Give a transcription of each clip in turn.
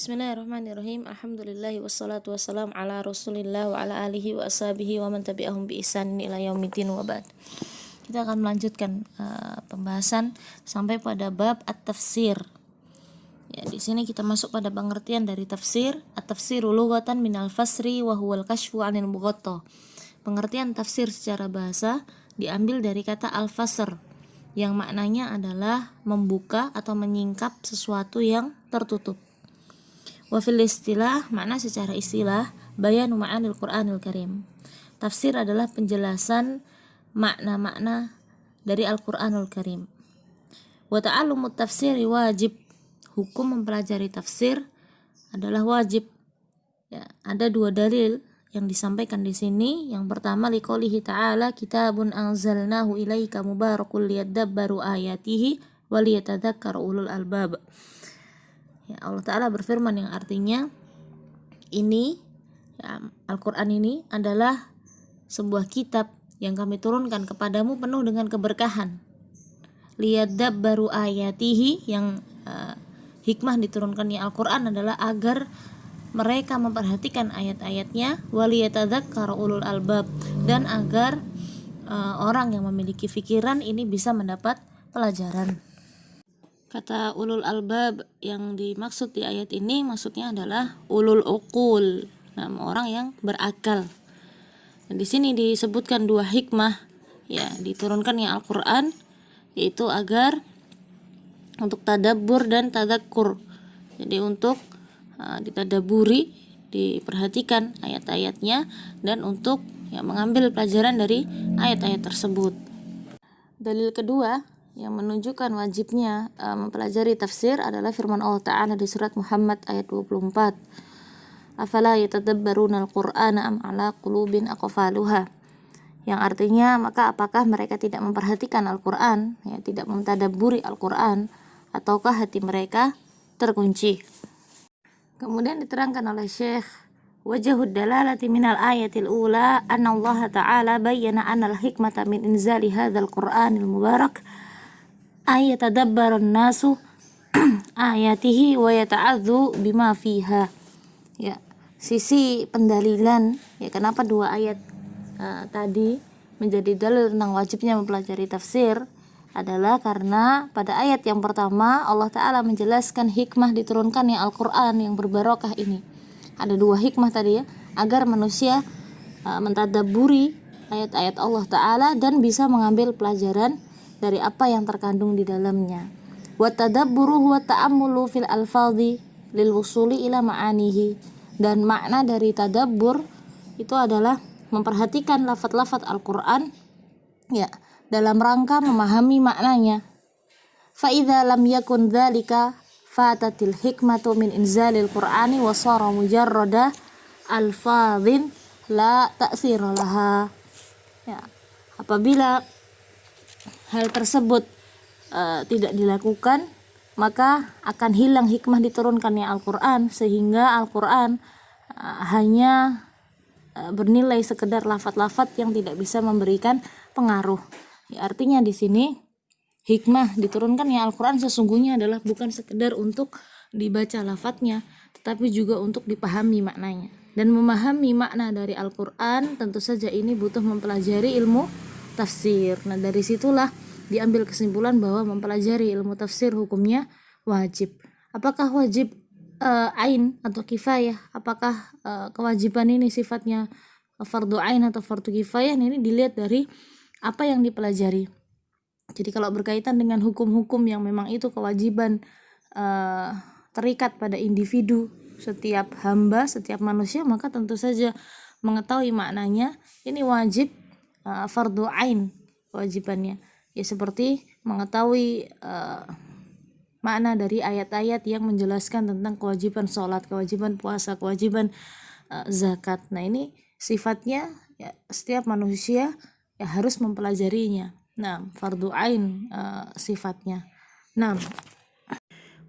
Bismillahirrahmanirrahim. Alhamdulillahi wassalatu wassalam ala Rasulillah wa ala alihi wa ashabihi wa man tabi'ahum bi ihsan ila yaumiddin wa ba'd. Kita akan melanjutkan pembahasan sampai pada bab at-tafsir. Ya, di sini kita masuk pada pengertian dari tafsir. At-tafsiru lughatan minal fasri wa huwal kashfu 'anil mughatta. Pengertian tafsir secara bahasa diambil dari kata al-fasr yang maknanya adalah membuka atau menyingkap sesuatu yang tertutup. Wa fil istilah, makna secara istilah, bayanu ma'anil Qur'anil Karim. Tafsir adalah penjelasan makna-makna dari Al-Qur'anul Karim. Wa ta'allumut tafsiri wajib. Hukum mempelajari tafsir adalah wajib. Ya, ada dua dalil yang disampaikan di sini. Yang pertama liqoulihi ta'ala kitabun anzalnahu ilaika mubarakul liyadabbaru ayatihi wa liyatadzakkara ulul albab. Ya, Allah Ta'ala berfirman yang artinya ini ya, Al-Quran ini adalah sebuah kitab yang kami turunkan kepadamu penuh dengan keberkahan. Liyadabbaru ayatihi, yang hikmah diturunkannya Al-Quran adalah agar mereka memperhatikan ayat-ayatnya, waliyatadzakkara ulul albab, dan agar orang yang memiliki pikiran ini bisa mendapat pelajaran. Kata ulul albab yang dimaksud di ayat ini maksudnya adalah ulul uqul, nama orang yang berakal. Dan di sini disebutkan dua hikmah ya diturunkannya Al-Qur'an, yaitu agar untuk tadabbur dan tadakkur. Jadi untuk ditadaburi, diperhatikan ayat-ayatnya, dan untuk ya mengambil pelajaran dari ayat-ayat tersebut. Dalil kedua yang menunjukkan wajibnya mempelajari tafsir adalah firman Allah Ta'ala di surat Muhammad ayat 24. Afala yatadabbaruna al-Qur'ana am ala qulubin aqfaluha. Yang artinya, maka apakah mereka tidak memperhatikan Al-Qur'an, ya, tidak mentadabburi Al-Qur'an, ataukah hati mereka terkunci. Kemudian diterangkan oleh Syekh, wajhud dalalati minal ayatil ula anna Allah Ta'ala bayyana anna al-hikmata min inzali hadzal Qur'anil mubarak ayatadabbarun nasu ayatihi wa yata'adzu bima fiha. Ya, sisi pendalilan ya kenapa dua ayat tadi menjadi dalil tentang wajibnya mempelajari tafsir adalah karena pada ayat yang pertama Allah Ta'ala menjelaskan hikmah diturunkannya Al-Qur'an yang berbarokah ini. Ada dua hikmah tadi ya, agar manusia mentadabburi ayat-ayat Allah Ta'ala dan bisa mengambil pelajaran dari apa yang terkandung di dalamnya. Wa tadabburu huwa ta'ammulu fil alfadhi lil wusuli ila ma'anihi. Dan makna dari tadabbur itu adalah memperhatikan lafaz-lafaz Al-Qur'an ya dalam rangka memahami maknanya. Fa idza lam yakun dzalika fatatil hikmatu min inzalil Qur'ani wa shara mujarrada alfadhin la ta'sira laha. Ya, apabila hal tersebut tidak dilakukan, maka akan hilang hikmah diturunkannya Al-Qur'an, sehingga Al-Qur'an hanya bernilai sekedar lafaz-lafaz yang tidak bisa memberikan pengaruh. Ya, artinya di sini hikmah diturunkannya Al-Qur'an sesungguhnya adalah bukan sekedar untuk dibaca lafaznya, tetapi juga untuk dipahami maknanya. Dan memahami makna dari Al-Qur'an tentu saja ini butuh mempelajari ilmu tafsir. Nah, dari situlah diambil kesimpulan bahwa mempelajari ilmu tafsir hukumnya wajib. Apakah wajib ain atau kifayah? Apakah kewajiban ini sifatnya fardu ain atau fardu kifayah? Ini dilihat dari apa yang dipelajari. Jadi kalau berkaitan dengan hukum-hukum yang memang itu kewajiban terikat pada individu, setiap hamba, setiap manusia, maka tentu saja mengetahui maknanya ini wajib fardu ain kewajibannya. Ya seperti mengetahui makna dari ayat-ayat yang menjelaskan tentang kewajiban sholat, kewajiban puasa, kewajiban zakat. Nah, ini sifatnya ya, setiap manusia ya harus mempelajarinya. Nah, fardu ain sifatnya. Nah,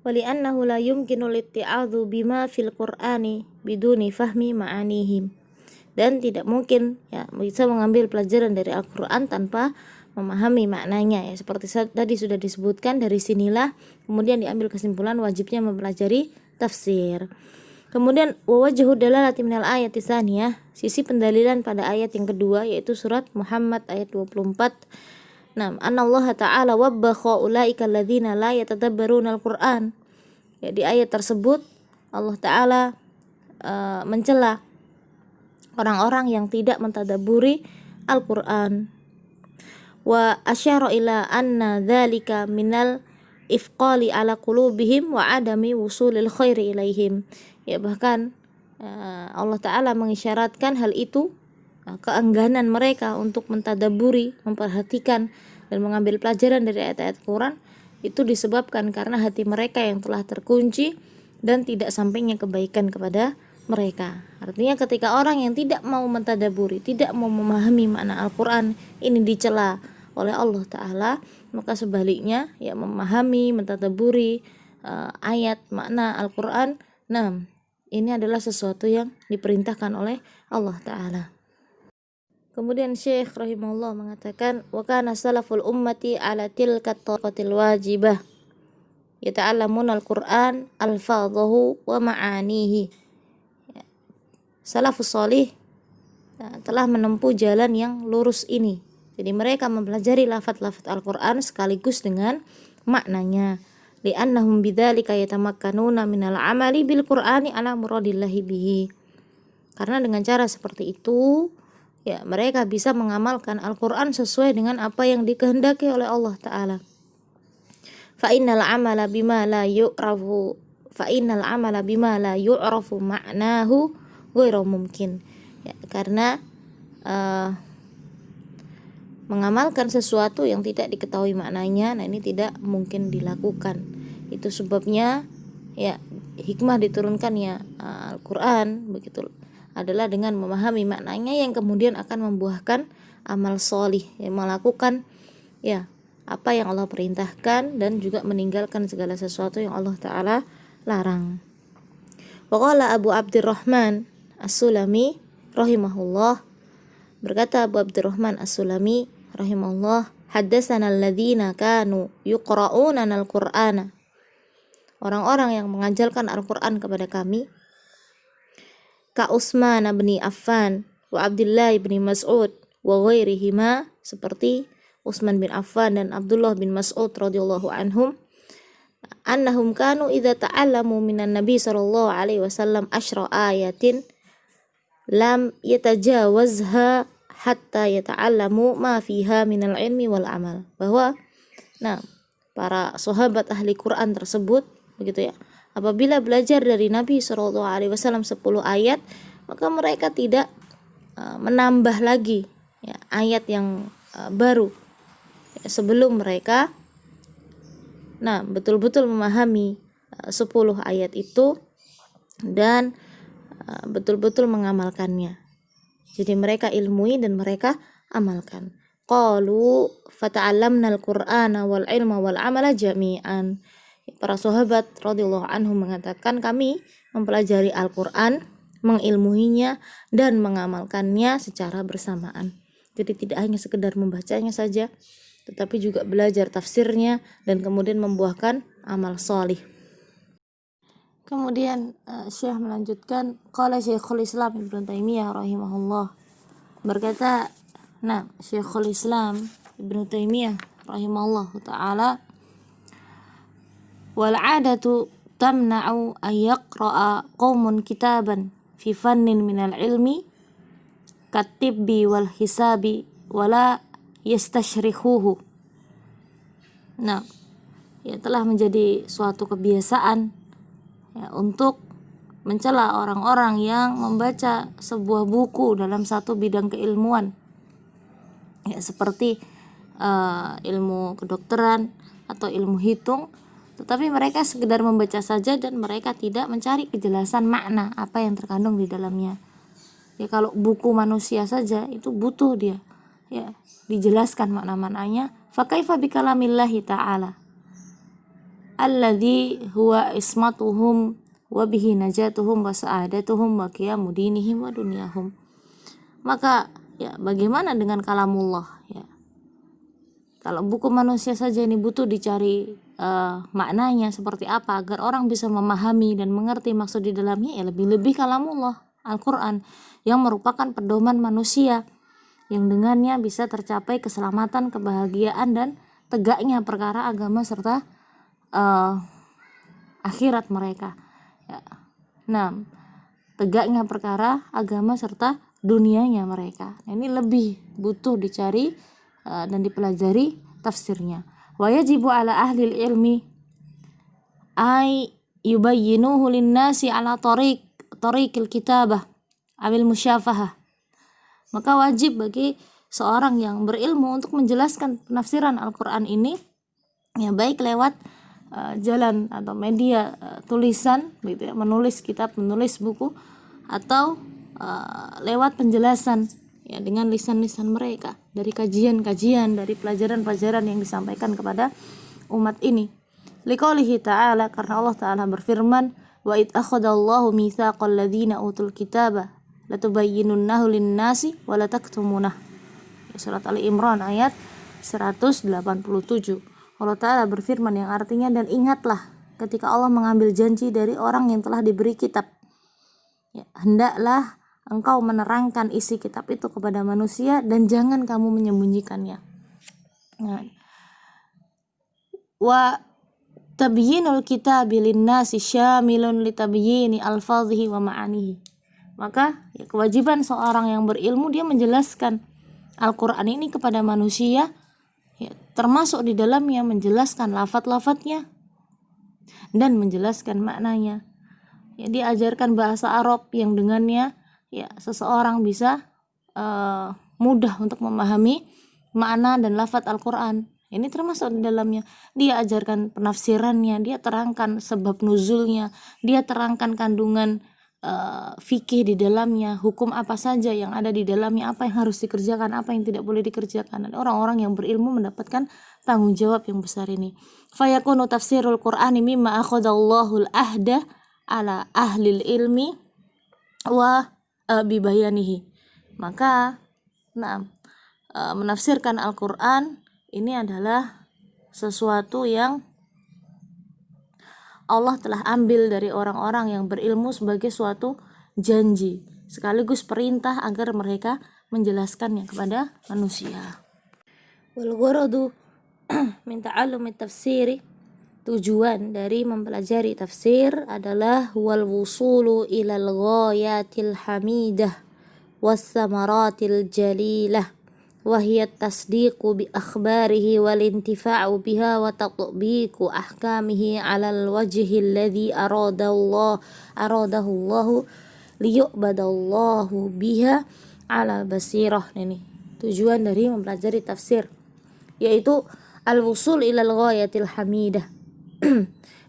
wali'annahu la yumkinu litti'adhu bima fil Qur'ani biduni fahmi ma'anihim. Dan tidak mungkin ya bisa mengambil pelajaran dari Al-Qur'an tanpa memahami maknanya, ya seperti tadi sudah disebutkan. Dari sinilah kemudian diambil kesimpulan wajibnya mempelajari tafsir. Kemudian wajhu dalalati minal ayati tsaniyah, sisi pendalilan pada ayat yang kedua yaitu surat Muhammad ayat 24. Nah, anallaha ta'ala wabbakha ulaika alladzina la yatadabbaruna al-Qur'an. Ya, di ayat tersebut Allah Ta'ala mencela orang-orang yang tidak mentadaburi Al-Qur'an. Wa asyara ila anna dzalika minal ifqali ala qulubihim wa adami wusulil khairi ilaihim. Ya, bahkan Allah Ta'ala mengisyaratkan hal itu, keengganan mereka untuk mentadaburi, memperhatikan dan mengambil pelajaran dari ayat-ayat Quran itu disebabkan karena hati mereka yang telah terkunci dan tidak sampainya kebaikan kepada mereka. Artinya ketika orang yang tidak mau mentadaburi, tidak mau memahami makna Al-Quran ini dicela oleh Allah Ta'ala, maka sebaliknya ya memahami, mentadaburi ayat makna Al-Quran, nah ini adalah sesuatu yang diperintahkan oleh Allah Ta'ala. Kemudian Syekh rahimahullah mengatakan, wa kana salaful ummati ala tilka taqatil wajibah yata'allamuna al-Qur'an alfadhahu wa ma'anihi. Salafus salih telah menempuh jalan yang lurus ini. Jadi mereka mempelajari lafaz-lafaz Al-Qur'an sekaligus dengan maknanya. Li'annahum bidzalika yatamakkanuna minal amali bil Qur'ani ala muradillahi bihi. Karena dengan cara seperti itu ya mereka bisa mengamalkan Al-Qur'an sesuai dengan apa yang dikehendaki oleh Allah Ta'ala. Fa innal amala bima la yu'rafu ma'nahu ghairu mungkin. Ya, karena mengamalkan sesuatu yang tidak diketahui maknanya, nah ini tidak mungkin dilakukan. Itu sebabnya ya hikmah diturunkannya Al-Quran begitu adalah dengan memahami maknanya yang kemudian akan membuahkan amal solih, yang melakukan ya apa yang Allah perintahkan dan juga meninggalkan segala sesuatu yang Allah Ta'ala larang. Waqala Abu Abdurrahman As-Sulami rahimahullah, berkata Abu Abdurrahman As-Sulami rahimahullah, haddatsana alladzina kanu yuqra'una al-Qur'ana, orang-orang yang mengajarkan Al-Qur'an kepada kami, ka Utsman bin Affan wa Abdullah bin Mas'ud wa ghairihima, seperti Utsman bin Affan dan Abdullah bin Mas'ud radhiyallahu anhum, annahum kanu idza ta'allamu minan nabi sallallahu alaihi wasallam asyra ayatin lam yatajawazha hatta yata'allamu ma fiha minal ilmi wal amal. Bahwa para sahabat ahli Quran tersebut begitu ya, apabila belajar dari Nabi SAW 10 ayat, maka mereka tidak menambah lagi ya, ayat yang baru ya, sebelum mereka betul-betul memahami 10 ayat itu dan betul-betul mengamalkannya. Jadi mereka ilmui dan mereka amalkan. Qalu fata'allamna al-Qur'ana wal ilma wal amala jami'an. Para sahabat radhiyallahu anhum mengatakan, kami mempelajari Al-Qur'an, mengilmuinya dan mengamalkannya secara bersamaan. Jadi tidak hanya sekedar membacanya saja, tetapi juga belajar tafsirnya dan kemudian membuahkan amal solih. Kemudian Syekh melanjutkan, qala Syekhul Islam Ibnu Taimiyah rahimahullah, berkata Syekhul Islam Ibnu Taimiyah rahimahullah taala, wal 'adatu tamna'u ay yaqra'a qaumun kitaban fi fannin minal ilmi katibbi wal hisabi wala yastashrihuhu. Ya telah menjadi suatu kebiasaan ya, untuk mencela orang-orang yang membaca sebuah buku dalam satu bidang keilmuan ya, seperti ilmu kedokteran atau ilmu hitung, tetapi mereka sekedar membaca saja dan mereka tidak mencari kejelasan makna apa yang terkandung di dalamnya. Ya kalau buku manusia saja itu butuh dia ya dijelaskan makna-maknanya. Fa kaifa bi kalamillahi ta'ala alladzi huwa ismatuhum wa bihi najatuhum wa sa'adatuhum wa qiyamu dinihim wa dunyahum. Maka ya bagaimana dengan kalamullah ya? Kalau buku manusia saja ini butuh dicari maknanya seperti apa agar orang bisa memahami dan mengerti maksud di dalamnya, ya lebih-lebih kalamullah Al-Quran yang merupakan pedoman manusia yang dengannya bisa tercapai keselamatan, kebahagiaan, dan tegaknya perkara agama serta akhirat mereka. Ya. Nah, tegaknya perkara agama serta dunianya mereka. Nah, ini lebih butuh dicari dan dipelajari tafsirnya. Wa yajibu ala ahli ilmi ay yubayyinuhu linnasi ala tariqil kitabah awil musyafahah. Maka wajib bagi seorang yang berilmu untuk menjelaskan penafsiran Al-Quran ini, ya baik lewat jalan atau media tulisan gitu ya, menulis kitab, menulis buku, atau lewat penjelasan ya dengan lisan-lisan mereka dari kajian-kajian, dari pelajaran-pelajaran yang disampaikan kepada umat ini. Liqaulihi ta'ala, karena Allah Ta'ala berfirman, wa id akhadallahu mitsaqal ladzina utul kitaba latubayyinunnahu lin-nasi wa la taktumunah. Surat Ali Imran ayat 187. Allah Ta'ala berfirman yang artinya, dan ingatlah ketika Allah mengambil janji dari orang yang telah diberi kitab, ya, hendaklah engkau menerangkan isi kitab itu kepada manusia dan jangan kamu menyembunyikannya. Nah, wa tabyinul kitabi lin-nasi syamilun li tabyini alfadhihi wa ma'anihi. Maka ya, kewajiban seorang yang berilmu dia menjelaskan Al-Quran ini kepada manusia, ya, termasuk di dalamnya menjelaskan lafaz-lafaznya dan menjelaskan maknanya. Ya, diajarkan bahasa Arab yang dengannya ya seseorang bisa mudah untuk memahami makna dan lafaz Al-Quran. Ini termasuk di dalamnya. Dia ajarkan penafsirannya, dia terangkan sebab nuzulnya, dia terangkan kandungan fikih di dalamnya, hukum apa saja yang ada di dalamnya, apa yang harus dikerjakan, apa yang tidak boleh dikerjakan. Dan orang-orang yang berilmu mendapatkan tanggung jawab yang besar ini. Fayakunu tafsirul Qur'ani mimma akhadallahu al-ahda ala ahlil ilmi wa bibayanihi. Maka menafsirkan Al-Quran ini adalah sesuatu yang Allah telah ambil dari orang-orang yang berilmu sebagai suatu janji sekaligus perintah agar mereka menjelaskannya kepada manusia. Wal gharadu min ta'allumi tafsiri, tujuan dari mempelajari tafsir adalah wal wusulu ilal ghayatil hamidah was samaratil jalilah وهي التصديق بأخباره والانتفاع بها وتطبيق أحكامه على الوجه الذي أراده الله ليعبد الله بها على بصيرة. Ini tujuan dari mempelajari tafsir, yaitu al-wusul ilal ghayatil hamidah,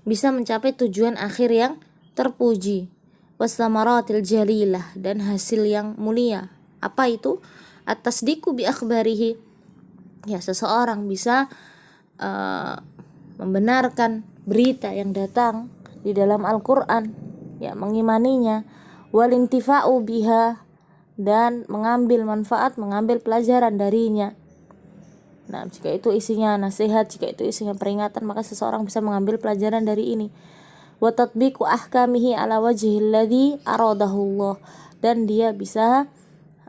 bisa mencapai tujuan akhir yang terpuji, was-samaratil jalilah, dan hasil yang mulia. Apa itu? At-tasdiqu bi akhbarihi, ya seseorang bisa membenarkan berita yang datang di dalam Al-Quran, ya mengimaninya, walintifa'u biha, dan mengambil manfaat, mengambil pelajaran darinya. Nah, jika itu isinya nasihat, jika itu isinya peringatan, maka seseorang bisa mengambil pelajaran dari ini. Wa tatbiqu ahkamihi ala wajhil ladzi aradahullah, dan dia bisa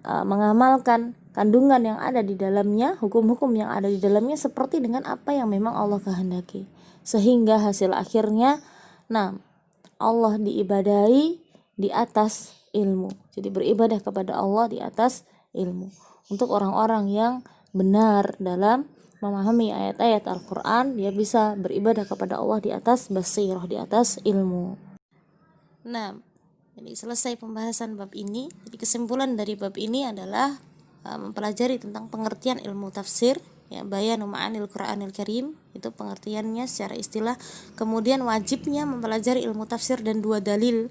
mengamalkan kandungan yang ada di dalamnya, hukum-hukum yang ada di dalamnya seperti dengan apa yang memang Allah kehendaki, sehingga hasil akhirnya Allah diibadahi di atas ilmu. Jadi beribadah kepada Allah di atas ilmu. Untuk orang-orang yang benar dalam memahami ayat-ayat Al-Quran, dia bisa beribadah kepada Allah di atas basirah, di atas ilmu. Jadi selesai pembahasan bab ini. Jadi kesimpulan dari bab ini adalah mempelajari tentang pengertian ilmu tafsir, ya, bayanu ma'anil Qur'anil Karim, itu pengertiannya secara istilah. Kemudian wajibnya mempelajari ilmu tafsir dan dua dalil,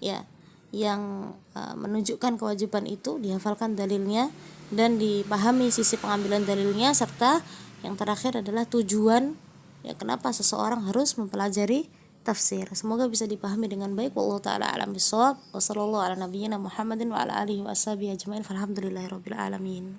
ya, yang menunjukkan kewajiban itu, dihafalkan dalilnya dan dipahami sisi pengambilan dalilnya, serta yang terakhir adalah tujuan, ya, kenapa seseorang harus mempelajari tafsir. Semoga bisa dipahami dengan baik. Wallahu ta'ala a'lam bishawab. Wassallallahu ala nabiyyina Muhammadin wa ala alihi wa ashabihi ajmain. Alhamdulillahirabbil alamin.